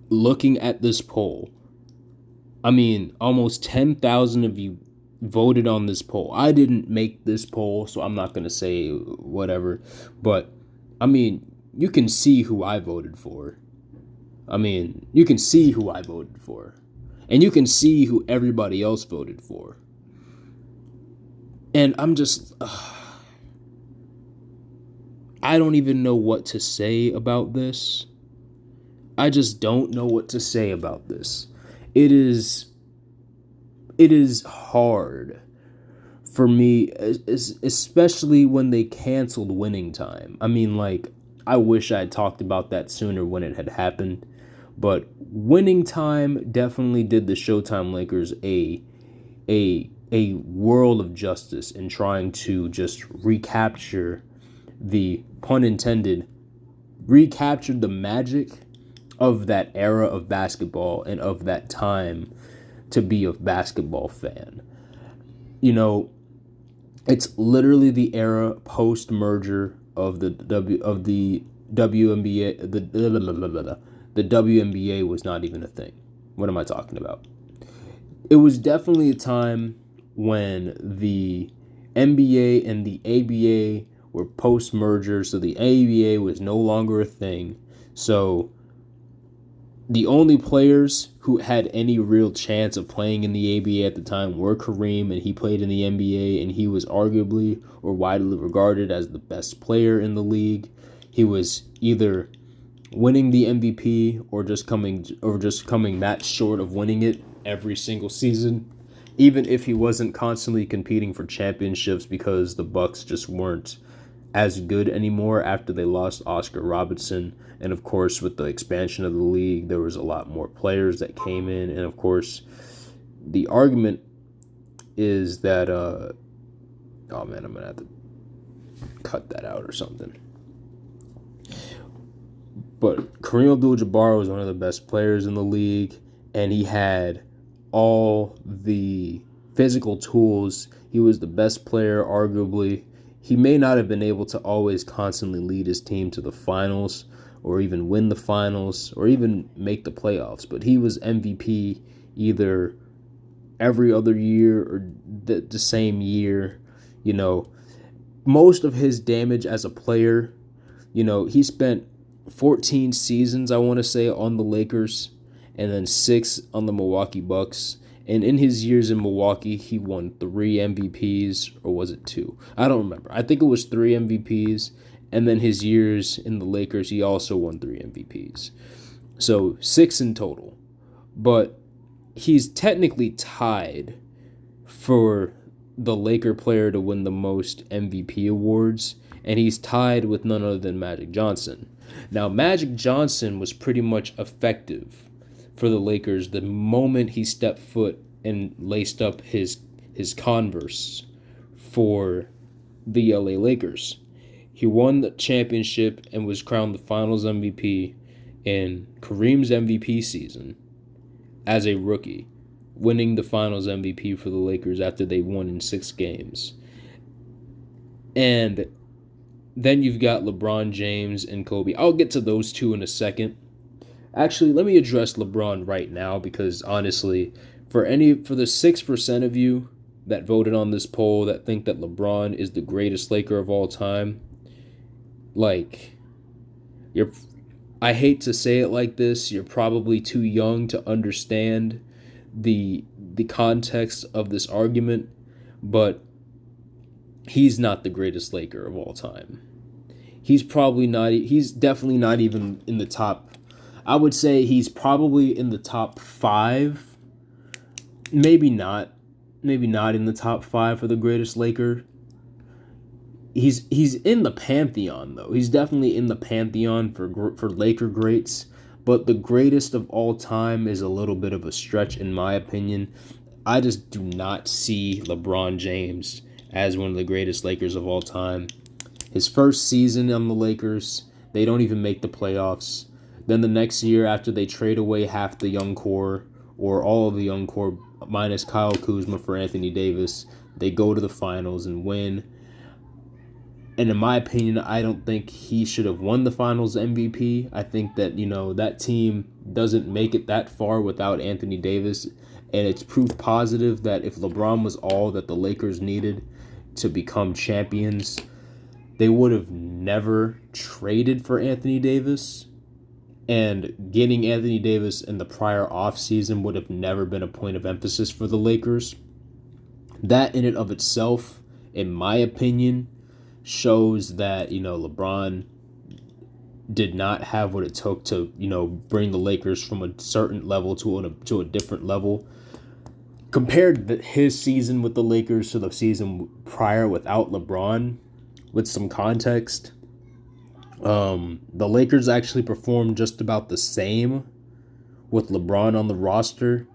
Looking at this poll, I mean, almost 10,000 of you voted on this poll. I didn't make this poll, so I'm not going to say whatever. But, I mean, you can see who I voted for. I mean, you can see who I voted for. And you can see who everybody else voted for. And I'm just. I don't even know what to say about this. I just don't know what to say about this. It is hard for me, especially when they canceled Winning Time. I mean, like, I wish I had talked about that sooner when it had happened, but Winning Time definitely did the Showtime Lakers a world of justice in trying to just recapture the pun intended recaptured the magic of that era of basketball and of that time to be a basketball fan. You know, it's literally the era post merger of the WNBA. The WNBA was not even a thing. What am I talking about? It was definitely a time when the NBA and the ABA were post merger, so the ABA was no longer a thing. So the only players who had any real chance of playing in the ABA at the time were Kareem, and he played in the NBA, and he was arguably or widely regarded as the best player in the league. He was either winning the MVP or just coming that short of winning it every single season, even if he wasn't constantly competing for championships because the Bucks just weren't as good anymore after they lost Oscar Robertson. And of course, with the expansion of the league, there was a lot more players that came in. And of course, the argument is that, oh man, I'm going to have to cut that out or something. But Kareem Abdul-Jabbar was one of the best players in the league, and he had all the physical tools. He was the best player, arguably. He may not have been able to always constantly lead his team to the finals or even win the finals or even make the playoffs, but he was MVP either every other year or the same year. You know, most of his damage as a player, he spent 14 seasons, I want to say, on the Lakers and then 6 on the Milwaukee Bucks. And in his years in Milwaukee, he won 3 MVPs, or was it 2? I don't remember. I think it was 3 MVPs. And then his years in the Lakers, he also won 3 MVPs. So 6 in total. But he's technically tied for the Laker player to win the most MVP awards. And he's tied with none other than Magic Johnson. Now, Magic Johnson was pretty much effective for the Lakers the moment he stepped foot and laced up his Converse for the LA Lakers. He won the championship and was crowned the Finals MVP in Kareem's MVP season as a rookie, winning the Finals MVP for the Lakers after they won in 6 games. And then you've got LeBron James and Kobe. I'll get to those two in a second. Actually, let me address LeBron right now because honestly, for the 6% of you that voted on this poll that think that LeBron is the greatest Laker of all time, I hate to say it like this, you're probably too young to understand the context of this argument, but he's not the greatest Laker of all time. He's definitely not even in the top. I would say he's probably in the top 5. Maybe not in the top 5 for the greatest Laker. He's in the pantheon though. He's definitely in the pantheon for Laker greats, but the greatest of all time is a little bit of a stretch in my opinion. I just do not see LeBron James as one of the greatest Lakers of all time. His first season on the Lakers, they don't even make the playoffs. Then the next year, after they trade away half the young core, or all of the young core minus Kyle Kuzma for Anthony Davis, they go to the finals and win. And in my opinion, I don't think he should have won the finals MVP. I think that, that team doesn't make it that far without Anthony Davis. And it's proof positive that if LeBron was all that the Lakers needed to become champions, they would have never traded for Anthony Davis. And getting Anthony Davis in the prior offseason would have never been a point of emphasis for the Lakers. That in and of itself, in my opinion, shows that, LeBron did not have what it took to, bring the Lakers from a certain level to a different level. Compared his season with the Lakers to the season prior without LeBron, with some context, the Lakers actually performed just about the same with LeBron on the roster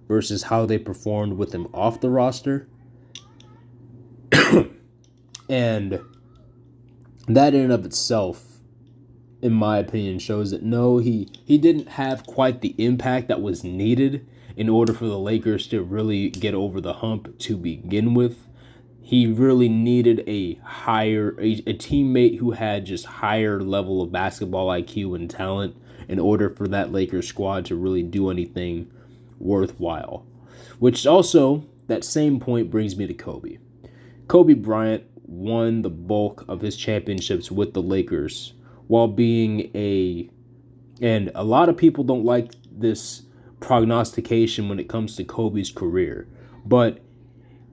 versus how they performed with him off the roster. And that in and of itself, in my opinion, shows that no, he didn't have quite the impact that was needed in order for the Lakers to really get over the hump to begin with. He really needed a teammate who had just higher level of basketball IQ and talent in order for that Lakers squad to really do anything worthwhile. Which also, that same point brings me to Kobe. Kobe Bryant won the bulk of his championships with the Lakers while being and a lot of people don't like this prognostication when it comes to Kobe's career, but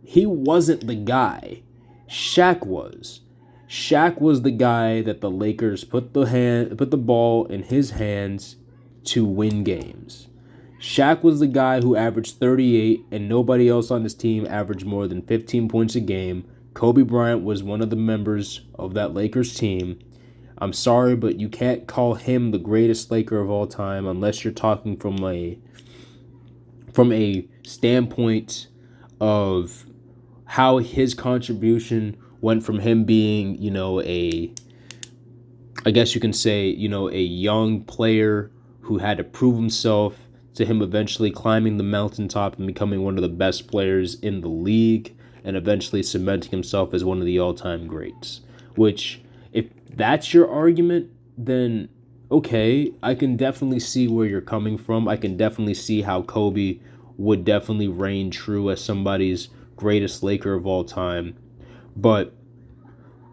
he wasn't the guy. Shaq was. Shaq was the guy that the Lakers put the ball in his hands to win games. Shaq was the guy who averaged 38, and nobody else on his team averaged more than 15 points a game. Kobe Bryant was one of the members of that Lakers team. I'm sorry, but you can't call him the greatest Laker of all time unless you're talking from a standpoint of how his contribution went from him being, I guess you can say, a young player who had to prove himself to him eventually climbing the mountaintop and becoming one of the best players in the league and eventually cementing himself as one of the all-time greats. Which, if that's your argument, then okay, I can definitely see where you're coming from. I can definitely see how Kobe would definitely reign true as somebody's greatest Laker of all time. But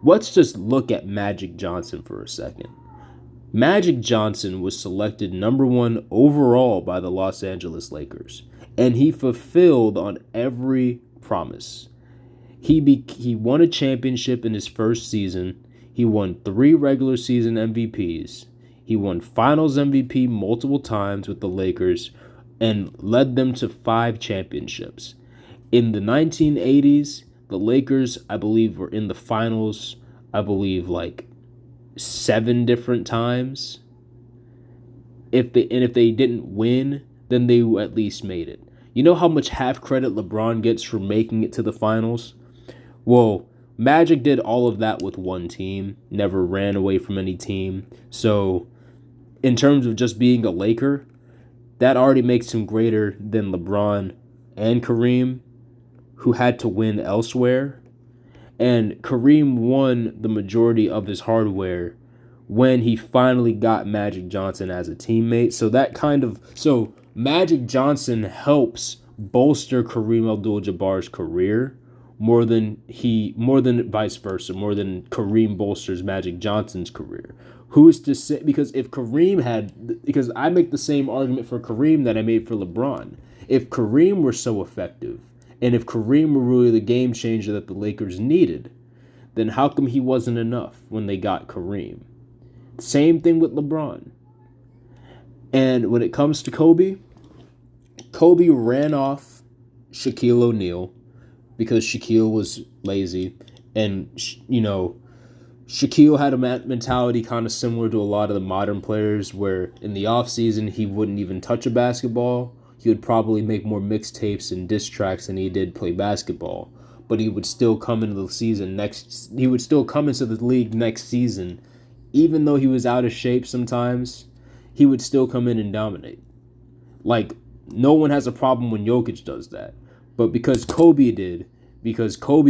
let's just look at Magic Johnson for a second. Magic Johnson was selected number 1 overall by the Los Angeles Lakers, and he fulfilled on every promise. He won a championship in his first season. He won 3 regular season MVPs. He won Finals MVP multiple times with the Lakers and led them to 5 championships. In the 1980s, the Lakers, I believe, were in the finals, like 7 different times. If they didn't win, then they at least made it. You know how much half credit LeBron gets for making it to the finals? Well, Magic did all of that with one team, never ran away from any team. So, in terms of just being a Laker, that already makes him greater than LeBron and Kareem, who had to win elsewhere. And Kareem won the majority of his hardware when he finally got Magic Johnson as a teammate. So Magic Johnson helps bolster Kareem Abdul-Jabbar's career more than vice versa, more than Kareem bolsters Magic Johnson's career. Who is to say, because I make the same argument for Kareem that I made for LeBron. If Kareem were so effective, and if Kareem were really the game changer that the Lakers needed, then how come he wasn't enough when they got Kareem? Same thing with LeBron. And when it comes to Kobe ran off Shaquille O'Neal because Shaquille was lazy. And, Shaquille had a mentality kind of similar to a lot of the modern players where in the offseason he wouldn't even touch a basketball. He would probably make more mixtapes and diss tracks than he did play basketball. But he would still come into the league next season. Even though he was out of shape sometimes, he would still come in and dominate. Like, no one has a problem when Jokic does that. But because Kobe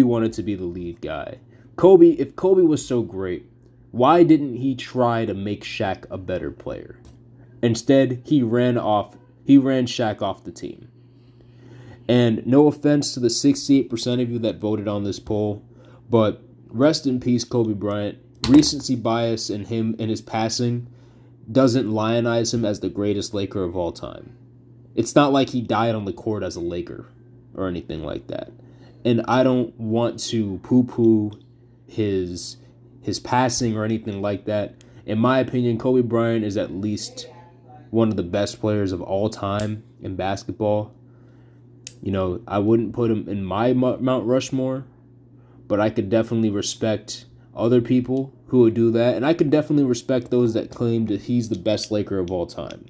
wanted to be the lead guy, If Kobe was so great, why didn't he try to make Shaq a better player? Instead, he ran Shaq off the team. And no offense to the 68% of you that voted on this poll, but rest in peace, Kobe Bryant. Recency bias in him and his passing doesn't lionize him as the greatest Laker of all time. It's not like he died on the court as a Laker or anything like that. And I don't want to poo-poo his passing or anything like that. In my opinion, Kobe Bryant is at least one of the best players of all time in basketball. You know, I wouldn't put him in my Mount Rushmore, but I could definitely respect other people who would do that. And I could definitely respect those that claim that he's the best Laker of all time.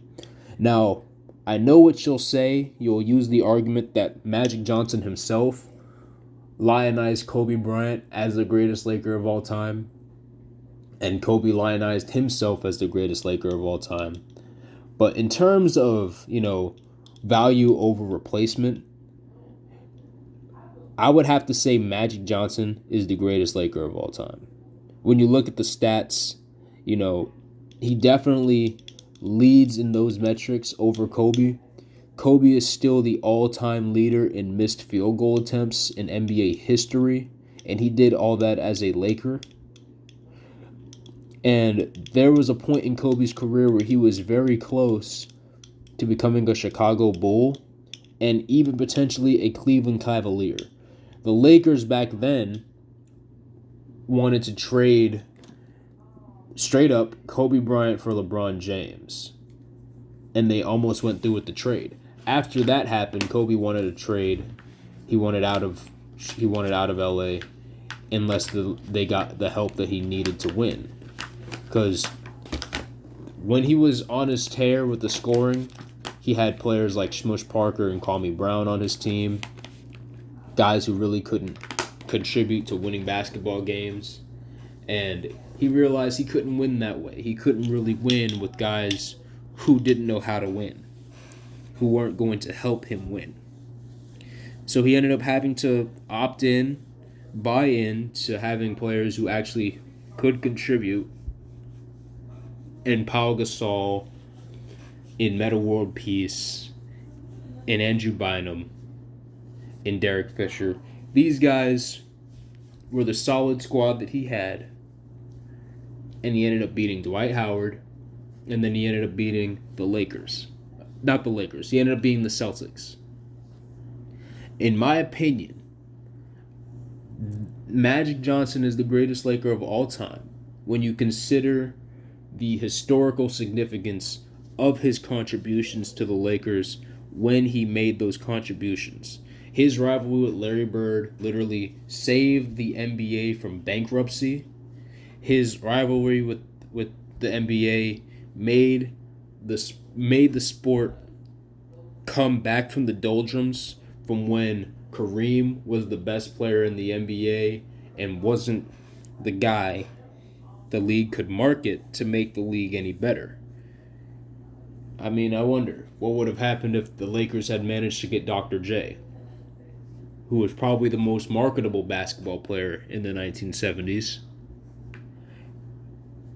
Now, I know what you'll say. You'll use the argument that Magic Johnson himself lionized Kobe Bryant as the greatest Laker of all time, and Kobe lionized himself as the greatest Laker of all time. But in terms of, value over replacement, I would have to say Magic Johnson is the greatest Laker of all time. When you look at the stats, he definitely leads in those metrics over Kobe. Kobe is still the all-time leader in missed field goal attempts in NBA history, and he did all that as a Laker. And there was a point in Kobe's career where he was very close to becoming a Chicago Bull and even potentially a Cleveland Cavalier. The Lakers back then wanted to trade straight up Kobe Bryant for LeBron James, and they almost went through with the trade. After that happened, Kobe wanted a trade. He wanted out of LA unless they got the help that he needed to win. Because when he was on his tear with the scoring, he had players like Smush Parker and Kwame Brown on his team, guys who really couldn't contribute to winning basketball games. And he realized he couldn't win that way. He couldn't really win with guys who didn't know how to win, who weren't going to help him win. So he ended up having to buy in to having players who actually could contribute, in Pau Gasol, in Metta World Peace, in Andrew Bynum, in Derek Fisher. These guys were the solid squad that he had, and he ended up beating Dwight Howard, and then he ended up beating the Lakers. Not the Lakers. He ended up beating the Celtics. In my opinion, Magic Johnson is the greatest Laker of all time when you consider the historical significance of his contributions to the Lakers when he made those contributions. His rivalry with Larry Bird literally saved the NBA from bankruptcy. His rivalry with the NBA made the sport come back from the doldrums from when Kareem was the best player in the NBA and wasn't the guy the league could market to make the league any better. I mean, I wonder what would have happened if the Lakers had managed to get Dr. J, who was probably the most marketable basketball player in the 1970s,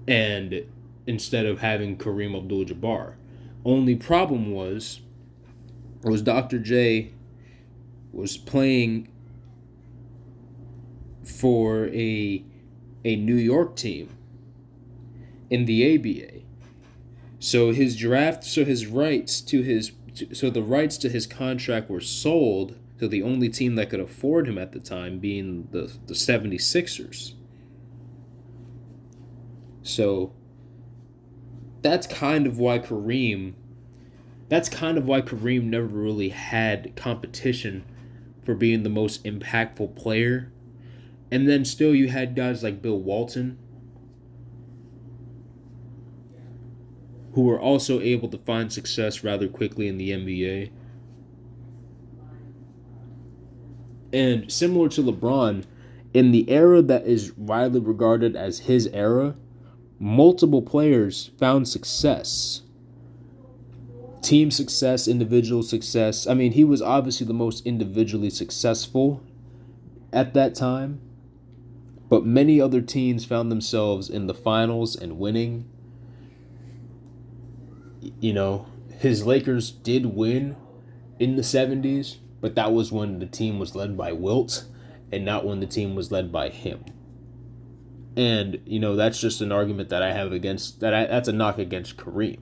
and instead of having Kareem Abdul-Jabbar. Only problem was Dr. J was playing for a New York team in the ABA. So the rights to his contract were sold to the only team that could afford him at the time, being the 76ers. So that's kind of why Kareem never really had competition for being the most impactful player. And then still you had guys like Bill Walton, who were also able to find success rather quickly in the NBA. And similar to LeBron, in the era that is widely regarded as his era, multiple players found success. Team success, individual success. I mean, he was obviously the most individually successful at that time. but many other teams found themselves in the finals and winning. You know, his Lakers did win in the 70s, but that was when the team was led by Wilt and not when the team was led by him. And, you know, that's just an argument that I have against that's a knock against Kareem.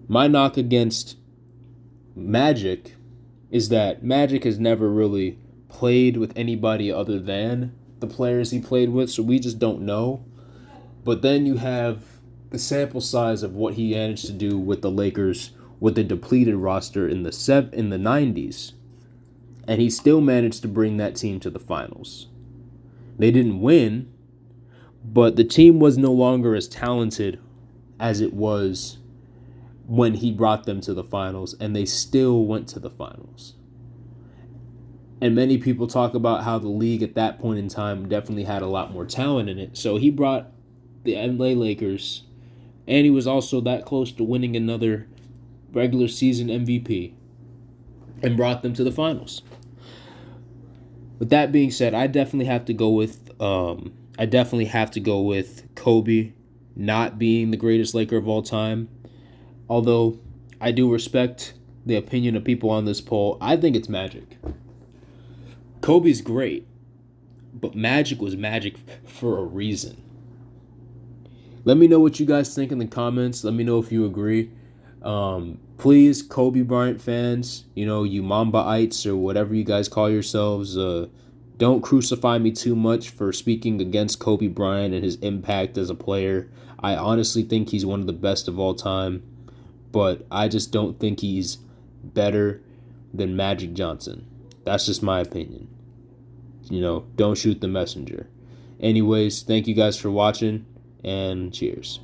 My knock against Magic is that Magic has never really played with anybody other than the players he played with, so we just don't know. But then you have the sample size of what he managed to do with the Lakers with a depleted roster in the 90s, and he still managed to bring that team to the finals. They didn't win, but the team was no longer as talented as it was when he brought them to the finals, and they still went to the finals. And many people talk about how the league at that point in time definitely had a lot more talent in it. So he brought the LA Lakers, and he was also that close to winning another regular season MVP and brought them to the finals. With that being said, I definitely have to go with Kobe not being the greatest Laker of all time. Although I do respect the opinion of people on this poll, I think it's Magic. Kobe's great, but Magic was Magic for a reason. Let me know what you guys think in the comments. Let me know if you agree. Please, Kobe Bryant fans, you know, you Mambaites or whatever you guys call yourselves, don't crucify me too much for speaking against Kobe Bryant and his impact as a player. I honestly think he's one of the best of all time, but I just don't think he's better than Magic Johnson. That's just my opinion. You know, don't shoot the messenger. Anyways, thank you guys for watching, and cheers.